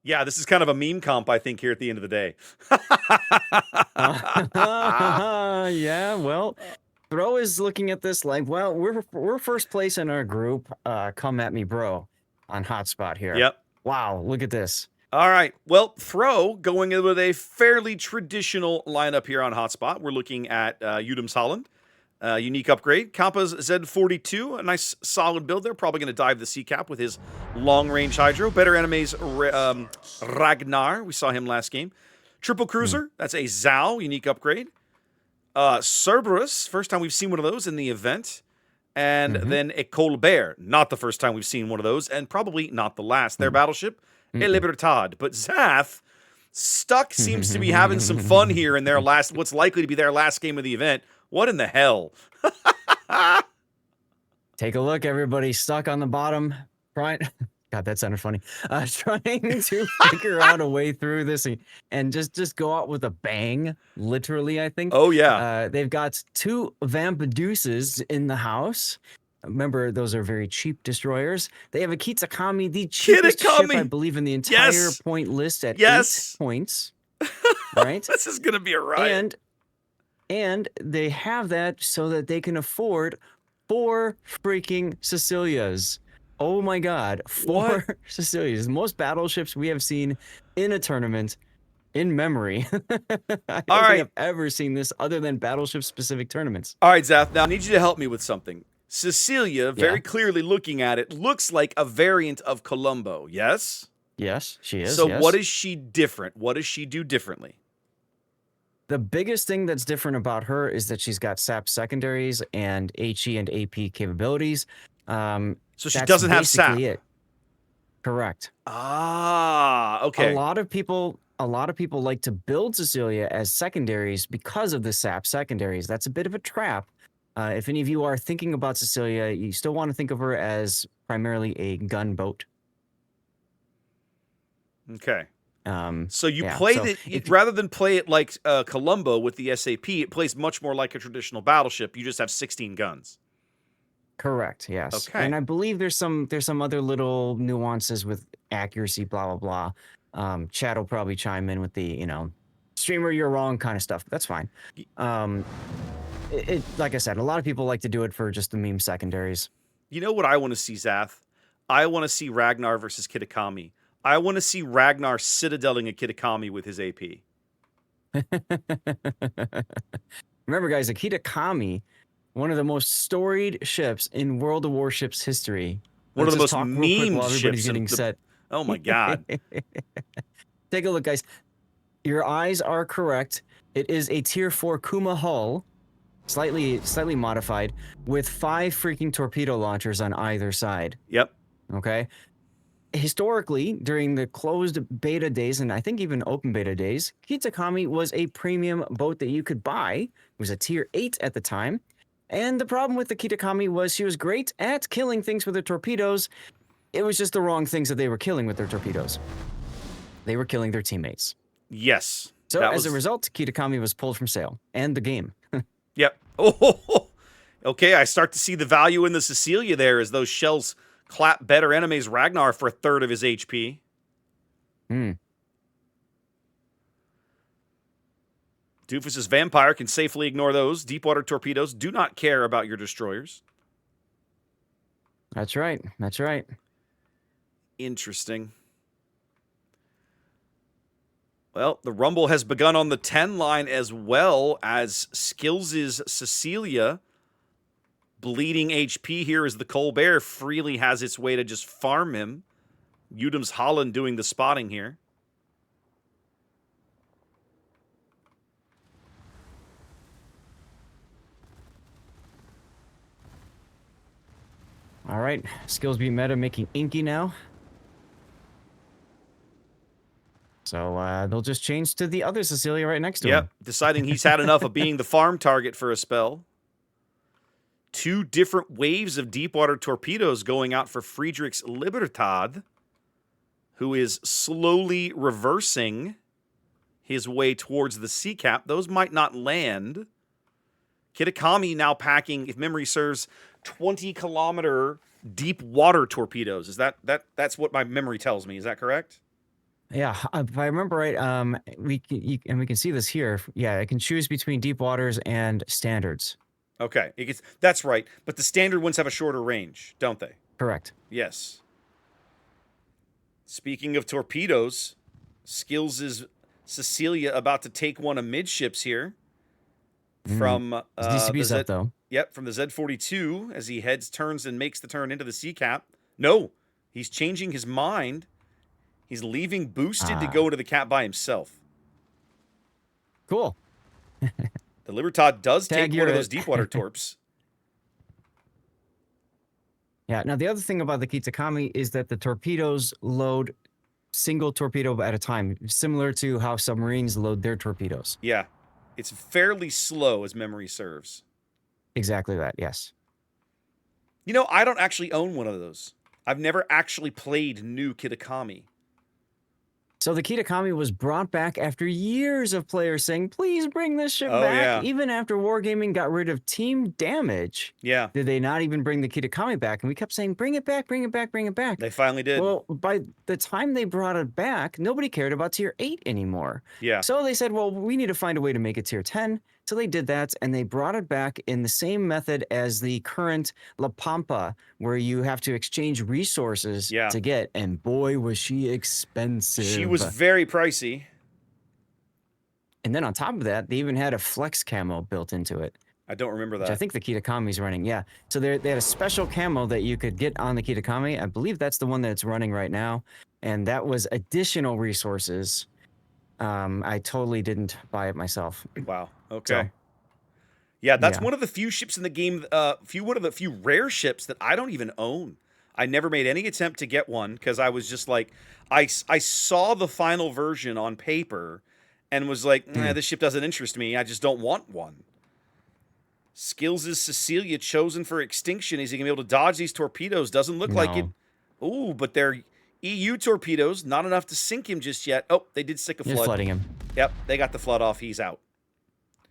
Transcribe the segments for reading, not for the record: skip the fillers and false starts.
Yeah, this is kind of a meme comp, I think, here at the end of the day. Yeah, well, Bro is looking at this like, well, we're first place in our group. Come at me, bro, on Hotspot here. Yep. Wow, look at this. All right. Well, Throw going in with a fairly traditional lineup here on Hotspot. We're looking at Udum's Holland. Unique upgrade. Kappa's Z42, a nice solid build there. Probably going to dive the C-Cap with his long-range Hydro. Better enemies, Ragnar. We saw him last game. Triple Cruiser. That's a Zhao, unique upgrade. Cerberus, first time we've seen one of those in the event. And then a Colbert, not the first time we've seen one of those, and probably not the last. Their battleship, A Libertad. But Zath, Stuck seems to be having some fun here in their what's likely to be their last game of the event. What in the hell? Take a look, everybody. Stuck on the bottom. Right. God, that sounded funny. Trying to figure out a way through this and just go out with a bang, literally, I think. Oh, yeah. They've got 2 Vampiduces in the house. Remember, those are very cheap destroyers. They have a Kitakami, the cheapest ship, I believe, in the entire point list at 8 points. Right? This is going to be a riot. And they have that so that they can afford 4 freaking Cecilias. Oh my God, 4 Cecilias. Most battleships we have seen in a tournament in memory. I don't think I've ever seen this other than battleship-specific tournaments. All right, Zath, now I need you to help me with something. Cecilia, very clearly looking at it, looks like a variant of Colombo, yes? Yes, she is. So what is she different? What does she do differently? The biggest thing that's different about her is that she's got SAP secondaries and HE and AP capabilities. So she doesn't have SAP. It. Correct. Ah, okay. A lot of people like to build Cecilia as secondaries because of the SAP secondaries. That's a bit of a trap. If any of you are thinking about Cecilia, you still want to think of her as primarily a gunboat. Okay. So you played it rather than play it like Colombo with the SAP. It plays much more like a traditional battleship. You just have 16 guns. Correct. Yes. Okay. And I believe there's some other little nuances with accuracy. Blah blah blah. Chad will probably chime in with the streamer you're wrong kind of stuff. That's fine. Like I said, a lot of people like to do it for just the meme secondaries. You know what I want to see, Zath? I want to see Ragnar versus Kitakami. I want to see Ragnar citadeling a Kitakami with his AP. Remember, guys, a Kitakami, one of the most storied ships in World of Warships history. One of the most memed ships. Getting set. Oh my God. Take a look, guys. Your eyes are correct. It is a tier 4 Kuma hull, slightly modified, with 5 freaking torpedo launchers on either side. Yep. Okay. Historically, during the closed beta days, and I think even open beta days, Kitakami was a premium boat that you could buy. It was a tier 8 at the time. And the problem with the Kitakami was she was great at killing things with her torpedoes. It was just the wrong things that they were killing with their torpedoes. They were killing their teammates. Yes. So as a result, Kitakami was pulled from sale and the game. Yep. Oh, okay. I start to see the value in the Cecilia there as those shells clap better enemies Ragnar for a third of his HP. Doofus's Vampire can safely ignore those. Deepwater torpedoes do not care about your destroyers. That's right. That's right. Interesting. Well, the rumble has begun on the 10 line as well as Skills' Cecilia. Bleeding HP here as the Colbert freely has its way to just farm him. Udum's Holland doing the spotting here. All right. Skills beat meta making Inky now. So they'll just change to the other Cecilia right next to him. Yep, deciding he's had enough of being the farm target for a spell. 2 different waves of deepwater torpedoes going out for Friedrich's Libertad, who is slowly reversing his way towards the C-Cap. Those might not land. Kitakami now packing, if memory serves, 20-kilometer deep water torpedoes. Is that's what my memory tells me? Is that correct? Yeah, if I remember right, we can see this here. Yeah, it can choose between deep waters and standards. Okay, that's right. But the standard ones have a shorter range, don't they? Correct. Yes. Speaking of torpedoes, Skills is Cecilia about to take one amidships here Mm. from His DCB's Z. up though. Yep, from the Z42 as he turns and makes the turn into the C cap. No, he's changing his mind. He's leaving boosted to Ah, go into the cap by himself. cool. The Libertad does Tag, take one you're of those it. deep water torps. Yeah. Now the other thing about the Kitakami is that the torpedoes load single torpedo at a time, similar to how submarines load their torpedoes. Yeah, it's fairly slow as memory serves. Exactly that. Yes. You know, I don't actually own one of those. I've never actually played new Kitakami. So the Kitakami was brought back after years of players saying, please bring this ship Oh, back. yeah. Even after Wargaming got rid of team damage, Yeah, did they not even bring the Kitakami back? And we kept saying, bring it back, bring it back, bring it back. they finally did. Well, by the time they brought it back, nobody cared about tier 8 anymore. Yeah. So they said, well, we need to find a way to make it tier 10. So they did that, and they brought it back in the same method as the current La Pampa, where you have to exchange resources Yeah. to get. And boy, was she expensive. She was very pricey. And then on top of that, they even had a flex camo built into it. I don't remember Which that. I think the Kitakami's running. Yeah. So they had a special camo that you could get on the Kitakami. I believe that's the one that's running right now. And that was additional resources. I totally didn't buy it myself. Wow. Okay. So, yeah, that's yeah. one of the few ships in the game, one of the few rare ships that I don't even own. I never made any attempt to get one because I was just like, I saw the final version on paper and was like, this ship doesn't interest me. I just don't want one. Skills is Cecilia chosen for extinction. Is he going to be able to dodge these torpedoes? Doesn't look like it. No. Ooh, but they're EU torpedoes. Not enough to sink him just yet. Oh, they did stick a Just flood. flooding him. Yep, they got the flood off. He's out.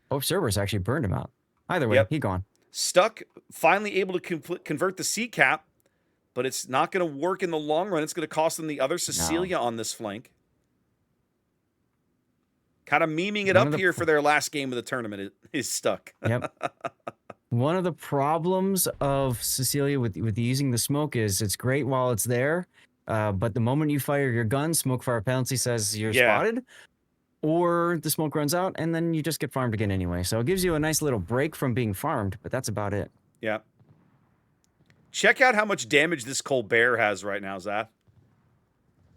Oh, Cerberus actually burned him out. Either way, Yep. he gone. Stuck, finally able to convert the C cap, but it's not going to work in the long run. It's going to cost them the other Cecilia on this flank. Kind of memeing it up here for their last game of the tournament is stuck. Yep. One of the problems of Cecilia with using the smoke is it's great while it's there, but the moment you fire your gun, smoke fire penalty says you're spotted, or the smoke runs out, and then you just get farmed again anyway. So it gives you a nice little break from being farmed, but that's about it. Yeah. Check out how much damage this Colbert has right now, Zath.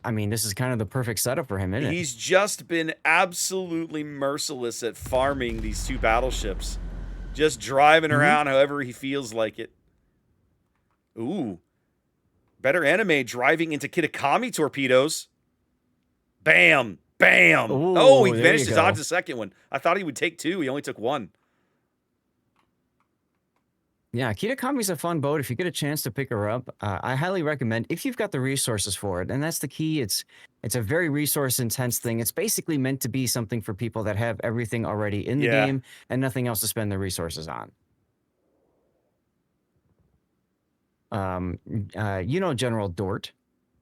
I mean, this is kind of the perfect setup for him, isn't it? He's just been absolutely merciless at farming these two battleships. Just driving around however he feels like it. Ooh. Better anime driving into Kitakami torpedoes. Bam. Bam. Ooh, oh, he there managed you to go. dodge the second one. I thought he would take two. He only took one. Yeah, Kitakami's a fun boat. If you get a chance to pick her up, I highly recommend if you've got the resources for it. And that's the key. It's a very resource intense thing. It's basically meant to be something for people that have everything already in the game and nothing else to spend their resources on. You know General Dort.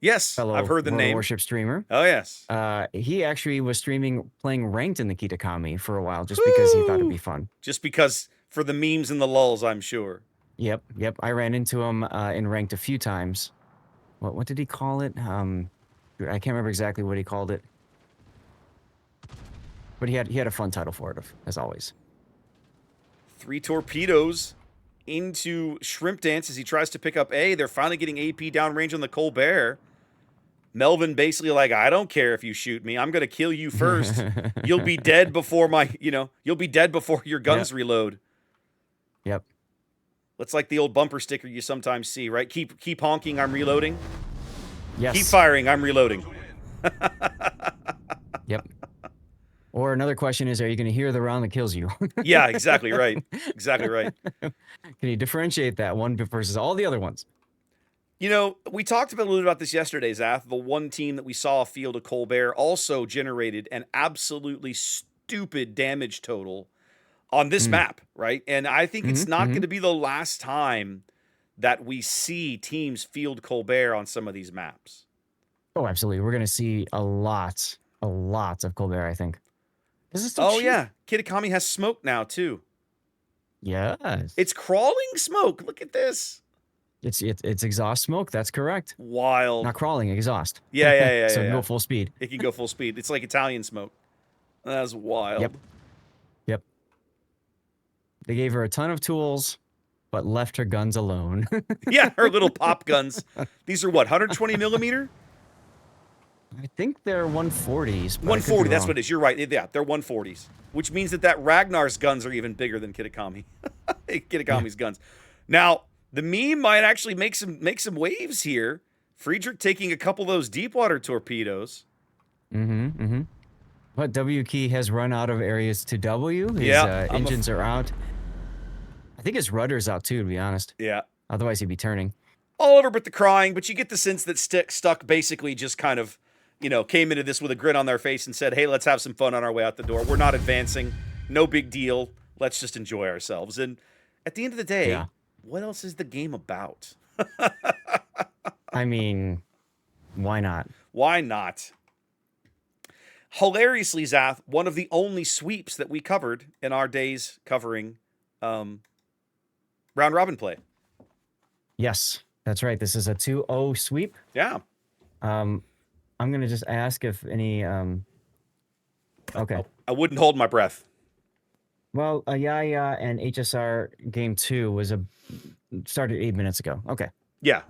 Yes, I've heard the name. Warship streamer. Oh, yes. He actually was playing ranked in the Kitakami for a while just because he thought it'd be fun. Just because for the memes and the lulls, I'm sure. Yep. I ran into him in ranked a few times. What did he call it? I can't remember exactly what he called it. But he had a fun title for it, as always. 3 torpedoes into Shrimp Dance as he tries to pick up A. They're finally getting AP downrange on the Colbert. Melvin basically like, I don't care if you shoot me. I'm going to kill you first. You'll be dead before you'll be dead before your guns reload. Yep. That's like the old bumper sticker you sometimes see, right? Keep honking, I'm reloading. Yes. Keep firing, I'm reloading. Yep. Or another question is, are you going to hear the round that kills you? Yeah, exactly right. Exactly right. Can you differentiate that one versus all the other ones? You know, we talked a little bit about this yesterday, Zath. The one team that we saw field a Colbert also generated an absolutely stupid damage total on this map, right? And I think it's not going to be the last time that we see teams field Colbert on some of these maps. Oh, absolutely. We're gonna see a lot of Colbert, I think. This is still Oh cheap. yeah, Kitakami has smoke now too. Yes. It's crawling smoke. Look at this. It's exhaust smoke. That's correct. Wild. Not crawling, exhaust. Yeah, yeah, yeah, So yeah, go yeah. full speed. It can go full speed. It's like Italian smoke. That's wild. Yep. Yep. They gave her a ton of tools, but left her guns alone. Yeah, her little pop guns. These are what, 120 millimeter? I think they're 140s. But 140. That's what it is. You're right. Yeah, they're 140s, which means that Ragnar's guns are even bigger than Kitakami. Kitakami's guns. Now, the meme might actually make some waves here. Friedrich taking a couple of those deep water torpedoes. But W Key has run out of areas to W. His Yeah, engines are out. I think his rudder's out too, to be honest. Yeah. Otherwise, he'd be turning. All over but the crying, but you get the sense that Stuck basically just kind of, came into this with a grin on their face and said, hey, let's have some fun on our way out the door. We're not advancing. No big deal. Let's just enjoy ourselves. And at the end of the day, what else is the game about? I mean, why not? Why not? Hilariously, Zath, one of the only sweeps that we covered in our days covering round robin play. Yes, that's right. This is a 2-0 sweep. Yeah. I'm going to just ask if any... Okay. I wouldn't hold my breath. Well, Yaya and HSR game 2 was started 8 minutes ago. Okay. Yeah.